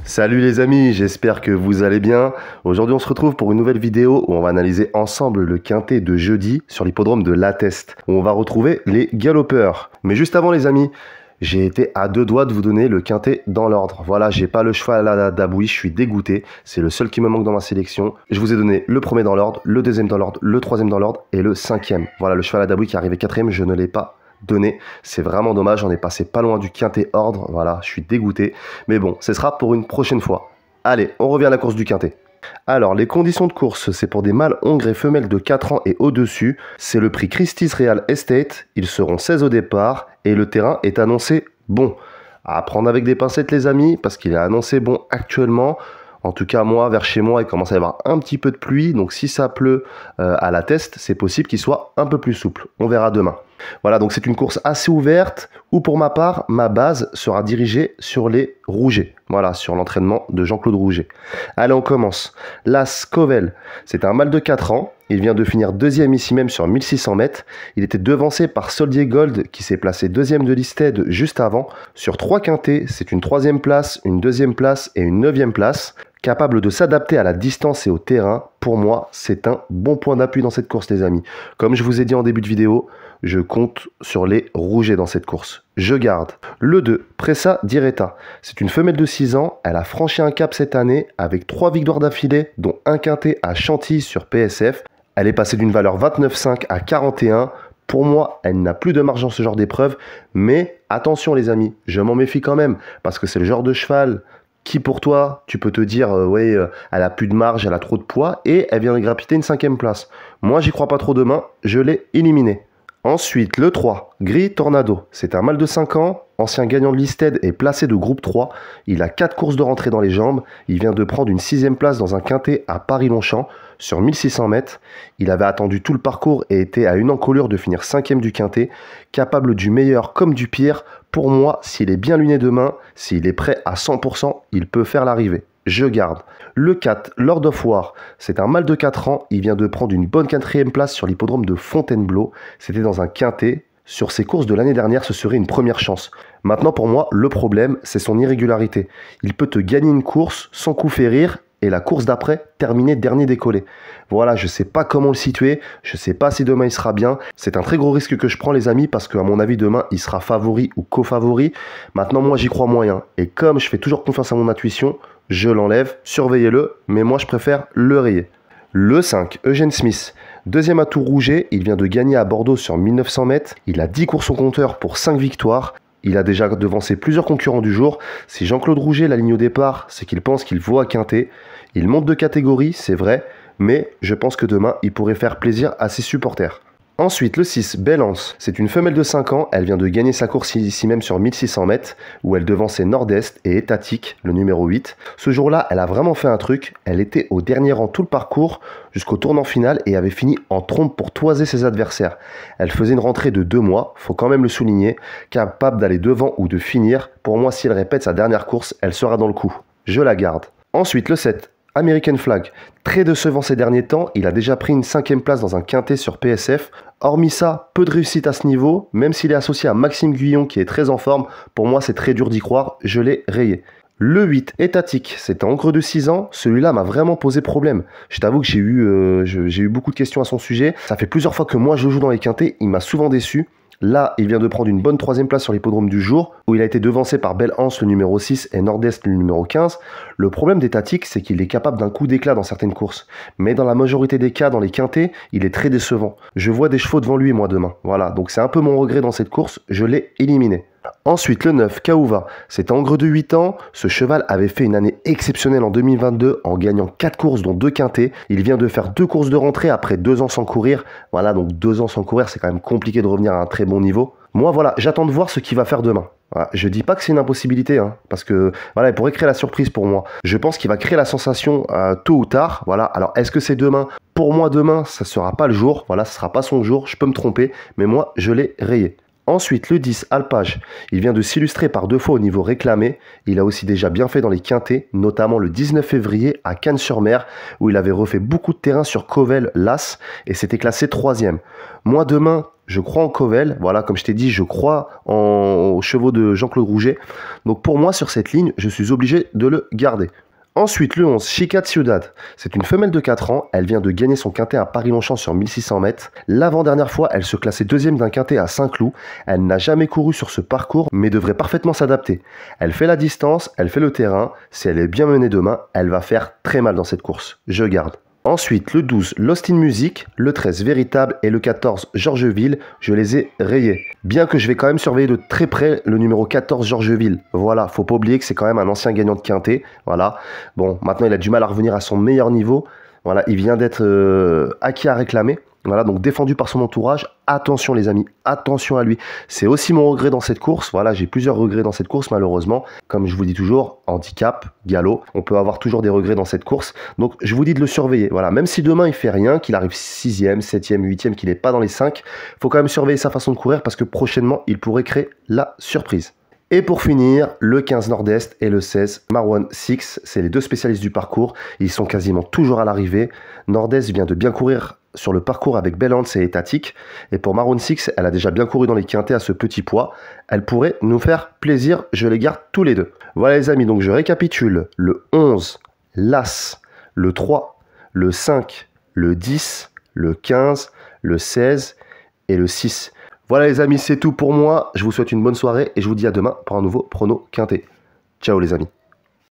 Salut les amis, j'espère que vous allez bien. Aujourd'hui on se retrouve pour une nouvelle vidéo où on va analyser ensemble le quintet de jeudi sur l'hippodrome de La Teste, où on va retrouver les galopeurs. Mais juste avant les amis, j'ai été à deux doigts de vous donner le quintet dans l'ordre. Voilà, j'ai pas le cheval à la Dabouille, je suis dégoûté. C'est le seul qui me manque dans ma sélection. Je vous ai donné le premier dans l'ordre, le deuxième dans l'ordre, le troisième dans l'ordre et le cinquième. Voilà, le cheval à la Dabouille qui est arrivé quatrième, je ne l'ai pas donné. C'est vraiment dommage, on est passé pas loin du quintet ordre. Voilà, je suis dégoûté. Mais bon, ce sera pour une prochaine fois. Allez, on revient à la course du quintet. Alors, les conditions de course, c'est pour des mâles hongres et femelles de 4 ans et au-dessus. C'est le prix Christie's Real Estate. Ils seront 16 au départ et le terrain est annoncé bon. À prendre avec des pincettes les amis, parce qu'il est annoncé bon actuellement. En tout cas, moi, vers chez moi, il commence à y avoir un petit peu de pluie. Donc, si ça pleut à La Teste, c'est possible qu'il soit un peu plus souple. On verra demain. Voilà, donc c'est une course assez ouverte où pour ma part, ma base sera dirigée sur les Rougets. Voilà, sur l'entraînement de Jean-Claude Rouget. Allez, on commence. L'As Covel, c'est un mâle de 4 ans. Il vient de finir deuxième ici même sur 1600 mètres. Il était devancé par Soldier Gold qui s'est placé deuxième de Listed juste avant. Sur 3 quintets, c'est une troisième place, une deuxième place et une neuvième place. Capable de s'adapter à la distance et au terrain, pour moi, c'est un bon point d'appui dans cette course, les amis. Comme je vous ai dit en début de vidéo, je compte sur les Rougets dans cette course. Je garde. Le 2, Pressa Diretta. C'est une femelle de 6 ans. Elle a franchi un cap cette année avec 3 victoires d'affilée, dont un quintet à Chantilly sur PSF. Elle est passée d'une valeur 29,5 à 41. Pour moi, elle n'a plus de marge dans ce genre d'épreuve. Mais attention les amis, je m'en méfie quand même. Parce que c'est le genre de cheval qui pour toi, tu peux te dire, elle a plus de marge, elle a trop de poids, et elle vient de grappiller une 5e place. Moi, j'y crois pas trop demain, je l'ai éliminé. Ensuite, le 3, Gris Tornado. C'est un mâle de 5 ans, ancien gagnant de Listed et placé de groupe 3. Il a 4 courses de rentrée dans les jambes. Il vient de prendre une 6e place dans un quintet à Paris-Longchamp sur 1600 mètres. Il avait attendu tout le parcours et était à une encolure de finir 5e du quintet. Capable du meilleur comme du pire. Pour moi, s'il est bien luné demain, s'il est prêt à 100%, il peut faire l'arrivée. Je garde. Le 4, Lord of War, c'est un mâle de 4 ans, il vient de prendre une bonne 4e place sur l'hippodrome de Fontainebleau. C'était dans un quintet. Sur ses courses de l'année dernière, ce serait une première chance. Maintenant, pour moi, le problème, c'est son irrégularité. Il peut te gagner une course sans coup férir et la course d'après, terminer dernier décollé. Voilà, je ne sais pas comment le situer, je ne sais pas si demain il sera bien. C'est un très gros risque que je prends les amis parce qu'à mon avis demain il sera favori ou co-favori. Maintenant moi j'y crois moyen et comme je fais toujours confiance à mon intuition, je l'enlève, surveillez-le, mais moi je préfère le rayer. Le 5, Eugène Smith. Deuxième atout Rouget, il vient de gagner à Bordeaux sur 1900 mètres. Il a 10 courses au compteur pour 5 victoires. Il a déjà devancé plusieurs concurrents du jour. Si Jean-Claude Rouget l'aligne au départ, c'est qu'il pense qu'il vaut à quintet. Il monte de catégorie, c'est vrai, mais je pense que demain, il pourrait faire plaisir à ses supporters. Ensuite, le 6, Bellance. C'est une femelle de 5 ans. Elle vient de gagner sa course ici même sur 1600 mètres, où elle devançait Nord-Est et Étatique, le numéro 8. Ce jour-là, elle a vraiment fait un truc. Elle était au dernier rang tout le parcours, jusqu'au tournant final, et avait fini en trompe pour toiser ses adversaires. Elle faisait une rentrée de 2 mois, faut quand même le souligner, capable d'aller devant ou de finir. Pour moi, si elle répète sa dernière course, elle sera dans le coup. Je la garde. Ensuite, le 7. American Flag, très décevant ces derniers temps, il a déjà pris une 5e place dans un quintet sur PSF. Hormis ça, peu de réussite à ce niveau, même s'il est associé à Maxime Guyon qui est très en forme, pour moi c'est très dur d'y croire, je l'ai rayé. Le 8, Étatique, c'est un encre de 6 ans, celui-là m'a vraiment posé problème. Je t'avoue que j'ai eu beaucoup de questions à son sujet, ça fait plusieurs fois que moi je joue dans les quintets, il m'a souvent déçu. Là, il vient de prendre une bonne 3e place sur l'hippodrome du jour, où il a été devancé par Belle Anse, le numéro 6, et Nord-Est, le numéro 15. Le problème d'Étatique, c'est qu'il est capable d'un coup d'éclat dans certaines courses. Mais dans la majorité des cas, dans les quintets, il est très décevant. Je vois des chevaux devant lui, moi, demain. Voilà, donc c'est un peu mon regret dans cette course, je l'ai éliminé. Ensuite, le 9, Kauva. C'est un hongre de 8 ans. Ce cheval avait fait une année exceptionnelle en 2022 en gagnant 4 courses, dont 2 quintets. Il vient de faire 2 courses de rentrée après 2 ans sans courir. Voilà, donc 2 ans sans courir, c'est quand même compliqué de revenir à un très bon niveau. Moi, voilà, j'attends de voir ce qu'il va faire demain. Voilà, je dis pas que c'est une impossibilité, hein, parce que voilà, il pourrait créer la surprise pour moi. Je pense qu'il va créer la sensation tôt ou tard. Voilà, alors est-ce que c'est demain? Pour moi, demain, ça sera pas le jour. Voilà, ce sera pas son jour. Je peux me tromper, mais moi, je l'ai rayé. Ensuite, le 10, Alpage, il vient de s'illustrer par 2 fois au niveau réclamé. Il a aussi déjà bien fait dans les quintés, notamment le 19 février à Cannes-sur-Mer, où il avait refait beaucoup de terrain sur Covel, l'As, et s'était classé 3e. Moi, demain, je crois en Covel. Voilà, comme je t'ai dit, je crois aux chevaux de Jean-Claude Rouget. Donc pour moi, sur cette ligne, je suis obligé de le garder. Ensuite, le 11, Chica de Ciudad. C'est une femelle de 4 ans. Elle vient de gagner son quintet à Paris-Longchamp sur 1600 mètres. L'avant-dernière fois, elle se classait 2e d'un quintet à Saint-Cloud. Elle n'a jamais couru sur ce parcours, mais devrait parfaitement s'adapter. Elle fait la distance, elle fait le terrain. Si elle est bien menée demain, elle va faire très mal dans cette course. Je garde. Ensuite, le 12, Lost in Music, le 13, Véritable et le 14, Georgeville, je les ai rayés. Bien que je vais quand même surveiller de très près le numéro 14, Georgeville. Voilà, faut pas oublier que c'est quand même un ancien gagnant de quintet. Voilà, bon, maintenant il a du mal à revenir à son meilleur niveau. Voilà, il vient d'être acquis à réclamer. Voilà, donc défendu par son entourage. Attention les amis, attention à lui. C'est aussi mon regret dans cette course. Voilà, j'ai plusieurs regrets dans cette course malheureusement. Comme je vous dis toujours, handicap, galop, on peut avoir toujours des regrets dans cette course. Donc je vous dis de le surveiller. Voilà, même si demain il fait rien, qu'il arrive 6e, 7e, 8e, qu'il n'est pas dans les 5, il faut quand même surveiller sa façon de courir parce que prochainement il pourrait créer la surprise. Et pour finir, le 15 Nord-Est et le 16 Marwan 6, c'est les deux spécialistes du parcours. Ils sont quasiment toujours à l'arrivée. Nord-Est vient de bien courir sur le parcours avec Bellance et Étatique. Et pour Marwan 6, elle a déjà bien couru dans les quintets à ce petit poids. Elle pourrait nous faire plaisir, je les garde tous les deux. Voilà les amis, donc je récapitule. Le 11, l'As, le 3, le 5, le 10, le 15, le 16 et le 6. Voilà les amis, c'est tout pour moi. Je vous souhaite une bonne soirée et je vous dis à demain pour un nouveau prono quintet. Ciao les amis.